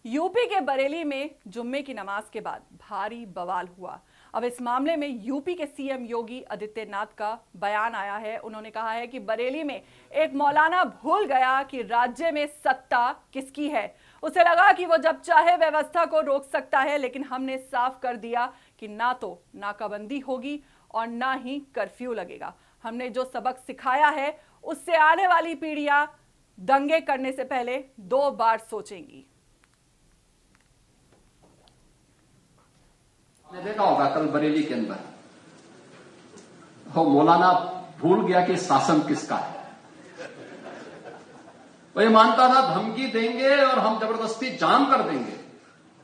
UP के बरेली में जुम्मे की नमाज के बाद भारी बवाल हुआ। अब इस मामले में यूपी के सीएम योगी आदित्यनाथ का बयान आया है। उन्होंने कहा है कि बरेली में एक मौलाना भूल गया कि राज्य में सत्ता किसकी है। उसे लगा कि वो जब चाहे व्यवस्था को रोक सकता है, लेकिन हमने साफ कर दिया कि ना तो नाकाबंदी होगी और ना ही कर्फ्यू लगेगा। हमने जो सबक सिखाया है उससे आने वाली पीढ़ियां दंगे करने से पहले 2 बार सोचेंगी। आपने देखा होगा कल बरेली के अंदर वो मौलाना भूल गया कि शासन किसका है। वो ये मानता था धमकी देंगे और हम जबरदस्ती जाम कर देंगे।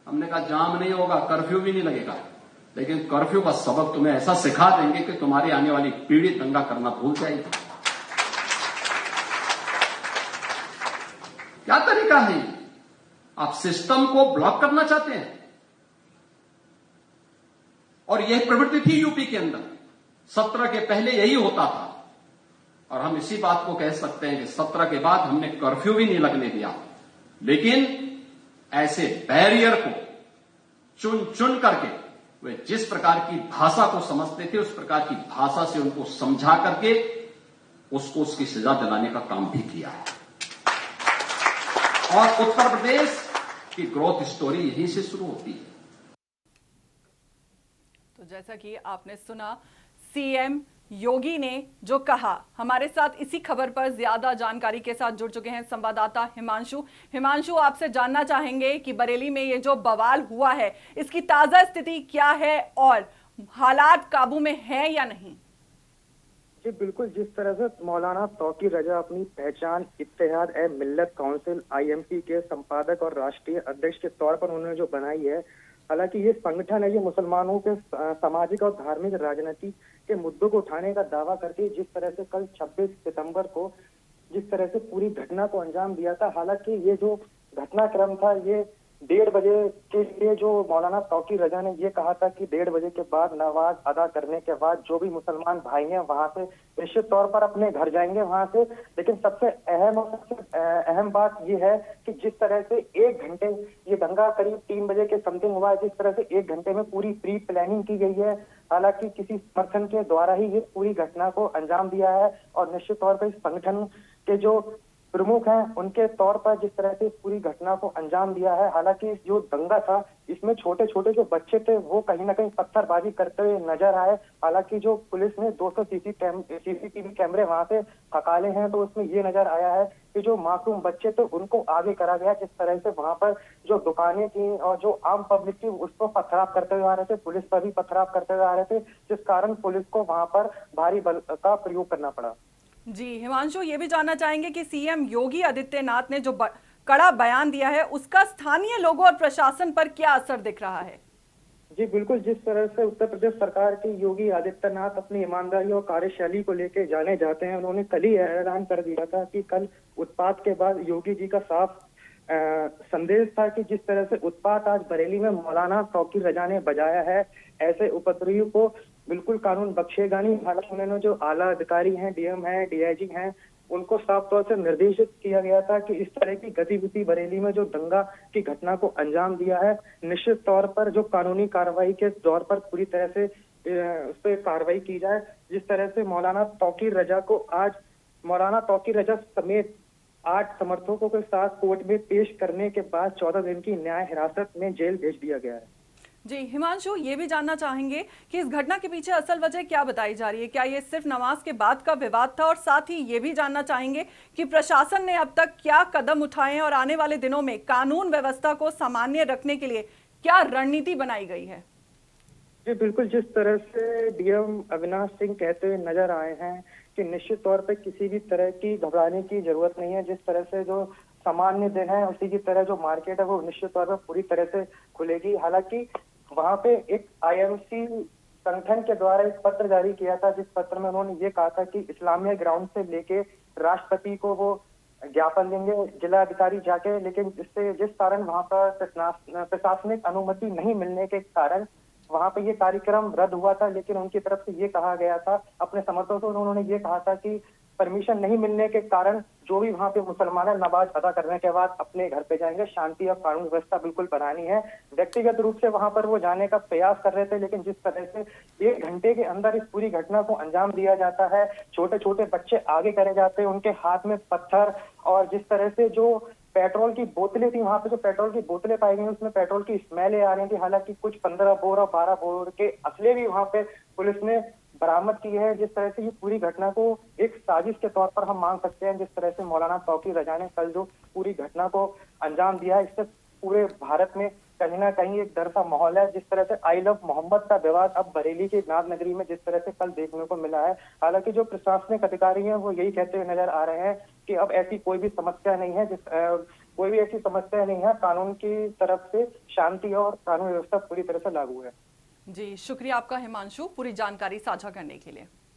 हमने कहा जाम नहीं होगा, कर्फ्यू भी नहीं लगेगा, लेकिन कर्फ्यू का सबक तुम्हें ऐसा सिखा देंगे कि तुम्हारी आने वाली पीढ़ी दंगा करना भूल जाएगी। क्या तरीका है? आप सिस्टम को ब्लॉक करना चाहते हैं। और यह प्रवृत्ति थी यूपी के अंदर, 17 के पहले यही होता था। और हम इसी बात को कह सकते हैं कि 17 के बाद हमने कर्फ्यू भी नहीं लगने दिया, लेकिन ऐसे बैरियर को चुन चुन करके वे जिस प्रकार की भाषा को समझते थे उस प्रकार की भाषा से उनको समझा करके उसको उसकी सजा दिलाने का काम भी किया है। और उत्तर प्रदेश की ग्रोथ स्टोरी यहीं से शुरू होती है। तो जैसा कि आपने सुना, सीएम योगी ने जो कहा, हमारे साथ इसी खबर पर ज्यादा जानकारी के साथ जुड़ चुके हैं संवाददाता हिमांशु, आपसे जानना चाहेंगे कि बरेली में ये जो बवाल हुआ है इसकी ताजा स्थिति क्या है और हालात काबू में है या नहीं? जी बिल्कुल, जिस तरह से मौलाना तौकीर रजा अपनी पहचान इत्तेहाद-ए-मिल्लत काउंसिल IMP के संपादक और राष्ट्रीय अध्यक्ष के तौर पर उन्होंने जो बनाई है, हालांकि ये संगठन है, ये मुसलमानों के सामाजिक और धार्मिक राजनीति के मुद्दों को उठाने का दावा करके जिस तरह से कल 26 सितंबर को जिस तरह से पूरी घटना को अंजाम दिया था। हालांकि ये जो घटनाक्रम था ये 1:30 बजे के लिए जो मौलाना तौकीर रजा ने ये कहा था कि 1:30 बजे के बाद नमाज अदा करने के बाद जो भी मुसलमान भाई हैं वहां से निश्चित तौर पर अपने घर जाएंगे वहां से। लेकिन सबसे अहम और सबसे अहम बात ये है कि जिस तरह से 1 घंटे ये दंगा करीब 3 बजे के समथिंग हुआ है, जिस तरह से 1 घंटे में पूरी प्री प्लानिंग की गई है। हालांकि किसी समर्थन के द्वारा ही ये पूरी घटना को अंजाम दिया है और निश्चित तौर पर इस संगठन के जो प्रमुख हैं उनके तौर पर जिस तरह से पूरी घटना को अंजाम दिया है। हालांकि जो दंगा था इसमें छोटे छोटे जो बच्चे थे वो कहीं ना कहीं पत्थरबाजी करते हुए नजर आए। हालांकि जो पुलिस ने 200 CCTV कैमरे वहां से खंगाले हैं तो उसमें ये नजर आया है कि जो मासूम बच्चे थे उनको आगे करा गया। जिस तरह से वहां पर जो दुकानें थी और जो आम पब्लिक थी उसको पथराव करते हुए आ रहे थे, पुलिस पर भी पथराव करते हुए आ रहे थे, जिस कारण पुलिस को वहां पर भारी बल का प्रयोग करना पड़ा। जी हिमांशु, ये भी जानना चाहेंगे कि सीएम योगी आदित्यनाथ ने जो कड़ा बयान दिया है उसका स्थानीय लोगों और प्रशासन पर क्या असर दिख रहा है? जी बिल्कुल, जिस तरह से उत्तर प्रदेश सरकार के योगी आदित्यनाथ अपनी ईमानदारी और कार्यशैली को लेकर जाने जाते हैं, उन्होंने कल ही ऐलान कर दिया था कि कल उत्पात के बाद योगी जी का साफ संदेश था कि जिस तरह से उत्पात आज बरेली में मौलाना तौकीर रजा ने बजाया है, ऐसे उपद्रवियों को बिल्कुल कानून बख्शेगा नहीं। हालांकि उन्होंने जो आला अधिकारी हैं, DM हैं, DIG हैं, उनको साफ तौर से निर्देशित किया गया था कि इस तरह की गतिविधि बरेली में जो दंगा की घटना को अंजाम दिया है, निश्चित तौर पर जो कानूनी कार्रवाई के दौर पर पूरी तरह से उस पर कार्रवाई की जाए। जिस तरह से मौलाना तौकीर रजा को आज मौलाना तौकीर रजा समेत 8 समर्थकों के साथ कोर्ट में पेश करने के बाद 14 दिन की न्याय हिरासत में जेल भेज दिया गया है। जी हिमांशु, ये भी जानना चाहेंगे कि इस घटना के पीछे असल वजह क्या बताई जा रही है? क्या ये सिर्फ नमाज के बाद का विवाद था? और साथ ही ये भी जानना चाहेंगे कि प्रशासन ने अब तक क्या कदम उठाए हैं और आने वाले दिनों में कानून व्यवस्था को सामान्य रखने के लिए क्या रणनीति बनाई गई है? जी बिल्कुल, जिस तरह से DM अविनाश सिंह कहते हुए नजर आए हैं कि निश्चित तौर पर किसी भी तरह की घबराने की जरूरत नहीं है। जिस तरह से जो सामान्य दिन है उसी की तरह जो मार्केट है वो निश्चित तौर पर पूरी तरह से खुलेगी। हालांकि वहां पे एक IMC संगठन के द्वारा एक पत्र जारी किया था, जिस पत्र में उन्होंने ये कहा था कि इस्लामिया ग्राउंड से लेके राष्ट्रपति को वो ज्ञापन देंगे जिला अधिकारी जाके, लेकिन जिस कारण वहां पर प्रशासनिक अनुमति नहीं मिलने के कारण वहां पे ये कार्यक्रम रद्द हुआ था। लेकिन उनकी तरफ से ये कहा गया था, अपने समर्थकों से उन्होंने ये कहा था कि परमिशन नहीं मिलने के कारण जो भी वहां पे मुसलमान है, नमाज अदा करने के बाद अपने घर पे जाएंगे। शांति और कानून व्यवस्था बिल्कुल बनानी है। व्यक्तिगत रूप से वहां पर वो जाने का प्रयास कर रहे थे, लेकिन जिस तरह से 1 घंटे के अंदर इस पूरी घटना को अंजाम दिया जाता है, छोटे छोटे बच्चे आगे करे जाते हैं, उनके हाथ में पत्थर, और जिस तरह से जो पेट्रोल की बोतलें थी, वहां पे जो पेट्रोल की बोतलें पाई गई उसमें पेट्रोल की स्मेलें आ रही थी। हालांकि कुछ 15 बोर और 12 बोर के असले भी वहां पे पुलिस ने बरामद की है। जिस तरह से ये पूरी घटना को एक साजिश के तौर पर हम मान सकते हैं। जिस तरह से मौलाना तौकीर रजा ने कल जो पूरी घटना को अंजाम दिया, इससे पूरे भारत में कहीं ना कहीं एक डर सा माहौल है। जिस तरह से आई लव मोहम्मद का विवाद अब बरेली के नाथ नगरी में जिस तरह से कल देखने को मिला है, हालांकि जो प्रशासनिक अधिकारी हैं वो यही कहते हुए नजर आ रहे हैं कि अब ऐसी कोई भी समस्या नहीं है, कोई भी ऐसी समस्या नहीं है। कानून की तरफ से शांति और कानून व्यवस्था पूरी तरह से लागू है। जी, शुक्रिया आपका हिमांशु, पूरी जानकारी साझा करने के लिए।